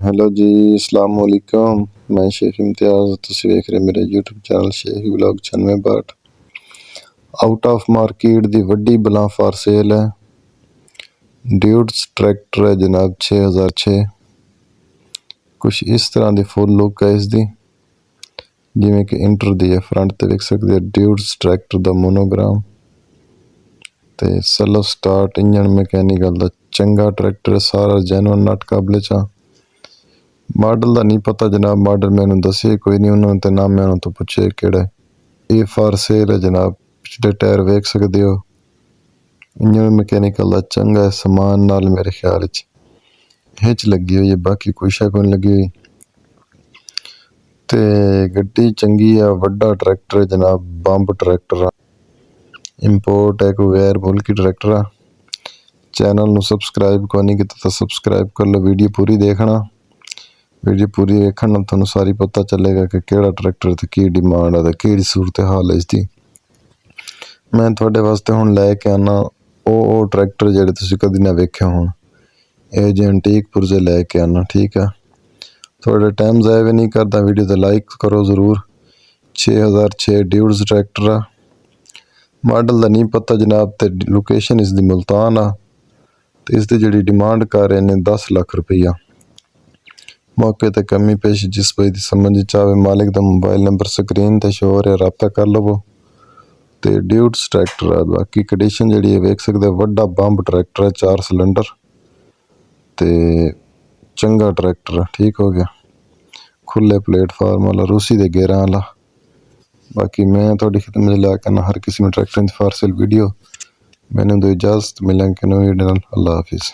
Hello ਜੀ, ਅਸਲਾਮ ਵਾਲੇਕੁਮ। ਮੈਂ ਸ਼ੇਖ ਇਮਤਿਆਜ਼, ਤੁਸੀਂ ਵੇਖ ਰਹੇ ਮੇਰੇ YouTube channel Sheikh vlog 9662। Out of market ਦੀ ਵੱਡੀ ਬਲਾਂ ਫਾਰ ਸੇਲ ਹੈ। ਡਿਊਟਸ ਟਰੈਕਟਰ ਹੈ ਜਨਾਬ 6006। ਕੁਛ ਇਸ ਤਰ੍ਹਾਂ ਦੀ ਫੁੱਲ ਲੁੱਕ ਹੈ ਇਸ ਦੀ, ਜਿਵੇਂ ਕਿ ਇੰਟਰ ਦੀ ਹੈ। ਫਰੰਟ ਤੇ ਵੇਖ ਸਕਦੇ ਹੋ ਡਿਊਟਸ ਟਰੈਕਟਰ ਦਾ ਮੋਨੋਗ੍ਰਾਮ ਤੇ ਸੈਲਫ ਸਟਾਰਟ ਇੰਜਨ ਮਕੈਨੀਕਲ ਦਾ ਚੰਗਾ ਟਰੈਕਟਰ, ਸਾਰਾ ਜੈਨੂਅਨ ਨਟ ਕਾਬਲੇ ਚ। ਮਾਡਲ ਦਾ ਨਹੀਂ ਪਤਾ ਜਨਾਬ, ਮਾਡਲ ਮੈਨੂੰ ਦੱਸੇ ਕੋਈ ਨਹੀਂ ਉਹਨਾਂ ਨੇ, ਤੇ ਨਾ ਮੈਂ ਉਹਨਾਂ ਤੋਂ ਪੁੱਛੇ ਕਿਹੜਾ। ਇਹ ਫਾਰ ਸੇਲ ਹੈ ਜਨਾਬ। ਪਿਛਲੇ ਟਾਇਰ ਵੇਖ ਸਕਦੇ ਹੋ, ਇੰਜਨ ਮਕੈਨੀਕਲ ਦਾ ਚੰਗਾ ਹੈ। ਸਮਾਨ ਨਾਲ ਮੇਰੇ ਖਿਆਲ ਵਿੱਚ ਹਿੱਚ ਲੱਗੀ ਹੋਈ ਹੈ, ਬਾਕੀ ਕੋਈ ਸ਼ੱਕ ਨਹੀਂ ਲੱਗੀ ਹੋਈ। ਤੇ ਗੱਡੀ ਚੰਗੀ ਆ, ਵੱਡਾ ਟਰੈਕਟਰ ਹੈ ਜਨਾਬ, ਬੰਬ ਟਰੈਕਟਰ ਆ, ਇੰਪੋਰਟ ਹੈ, ਕੋਈ ਗੈਰ ਮੁਲਕੀ ਟਰੈਕਟਰ ਆ। ਚੈਨਲ ਨੂੰ ਸਬਸਕ੍ਰਾਈਬ ਕੋਈ ਨਹੀਂ ਕੀਤਾ ਤਾਂ ਸਬਸਕ੍ਰਾਈਬ ਕਰ ਲਓ। ਵੀਡੀਓ ਪੂਰੀ ਦੇਖਣਾ, ਵੀਡੀਓ ਪੂਰੀ ਵੇਖਣ ਨਾਲ ਤੁਹਾਨੂੰ ਸਾਰੀ ਪਤਾ ਚੱਲੇਗਾ ਕਿ ਕਿਹੜਾ ਟਰੈਕਟਰ ਤੇ ਕੀ ਡਿਮਾਂਡ ਹੈ ਤੇ ਕਿਹੜੀ ਸੂਰਤ ਹਾਲ ਹੈ ਇਸ ਦੀ। ਮੈਂ ਤੁਹਾਡੇ ਵਾਸਤੇ ਹੁਣ ਲੈ ਕੇ ਆਉਣਾ ਉਹ ਟਰੈਕਟਰ ਜਿਹੜੇ ਤੁਸੀਂ ਕਦੀ ਨਾ ਵੇਖਿਆ ਹੋਣ। ਇਹ ਜੇ ਐਂਟੀਕ ਪੁਰਜ਼ੇ ਲੈ ਕੇ ਆਉਣਾ, ਠੀਕ ਆ। ਤੁਹਾਡਾ ਟਾਈਮ ਜ਼ਾਇਆ ਵੀ ਨਹੀਂ ਕਰਦਾ, ਵੀਡੀਓ ਤੇ ਲਾਈਕ ਕਰੋ ਜ਼ਰੂਰ। 6006 ਡਿਊਟਸ ਟਰੈਕਟਰ ਆ। ਮਾਡਲ ਦਾ ਨਹੀਂ ਪਤਾ ਜਨਾਬ, ਤੇ ਲੋਕੇਸ਼ਨ ਇਸ ਦੀ ਮੁਲਤਾਨ ਆ, ਤੇ ਇਸ ਦੀ ਜਿਹੜੀ ਡਿਮਾਂਡ ਕਰ ਰਹੇ ਨੇ 10 ਲੱਖ ਰੁਪਈਆ। ਮੌਕੇ ਤੇ ਕਮੀ ਪੇਸ਼ ਜਿਸ ਭਾਈ ਦੀ ਸਮਝ ਚਾਹਵੇ, ਮਾਲਿਕ ਦਾ ਮੋਬਾਈਲ ਨੰਬਰ ਸਕਰੀਨ ਤੇ ਸ਼ੋ ਹੋ ਰਿਹਾ, ਰਾਬਤਾ ਕਰ ਲਵੋ। ਤੇ ਡਿਊਟਸ ਟਰੈਕਟਰ ਆ। ਬਾਕੀ ਕੰਡੀਸ਼ਨ ਜਿਹੜੀ ਹੈ ਵੇਖ ਸਕਦੇ, ਵੱਡਾ ਬੰਬ ਟਰੈਕਟਰ ਹੈ, 4 ਸਿਲੰਡਰ ਤੇ ਚੰਗਾ ਟਰੈਕਟਰ ਆ। ਠੀਕ ਹੋ ਗਿਆ, ਖੁੱਲੇ ਪਲੇਟਫਾਰਮ ਵਾਲਾ, ਰੂਸੀ ਦੇ ਗੇਅਰਾਂ ਵਾਲਾ। ਬਾਕੀ ਮੈਂ ਤੁਹਾਡੀ ਖਿਦਮਤ ਲੈ ਕੇ ਆਉਣਾ ਹਰ ਕਿਸੇ ਨੂੰ tractor the for sale video. ਮੈਨੂੰ ਦੋ ਇਜਾਜ਼ਤ, ਮਿਲਾਂਗੇ ਨਵੀਂ ਵੀਡੀਓ ਨਾਲ। ਅੱਲਾ ਹਾਫਿਜ਼।